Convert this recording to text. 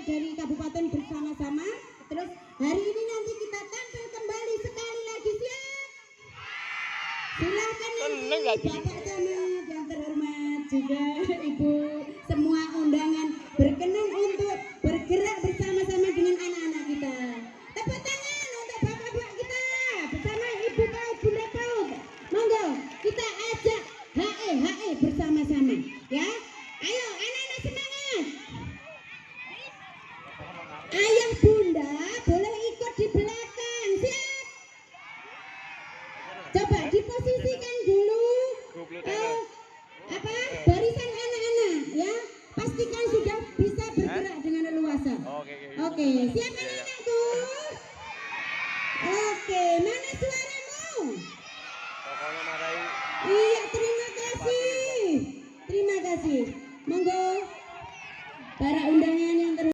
Dari Kabupaten Bersama-Sama. Terus hari ini nanti kita tampil kembali sekali lagi, siap? Silakan nanti Bapak Camat yang terhormat juga Ibu, semua undangan berkenan untuk bergerak bersama-sama dengan anak-anak kita. Tepuk tangan untuk bapak-bapak kita bersama Ibu Paut, Bunda Paut. Monggo kita ajak HE bersama-sama ya. Ayo anak-anak semangat. Ayah bunda boleh ikut di belakang, siap? Coba diposisikan dulu barisan anak-anak ya. Pastikan sudah bisa bergerak dengan leluasa. Oke, siap anak-anakku? Oke, mana suaramu? Iya, terima kasih. Terima kasih. Monggo.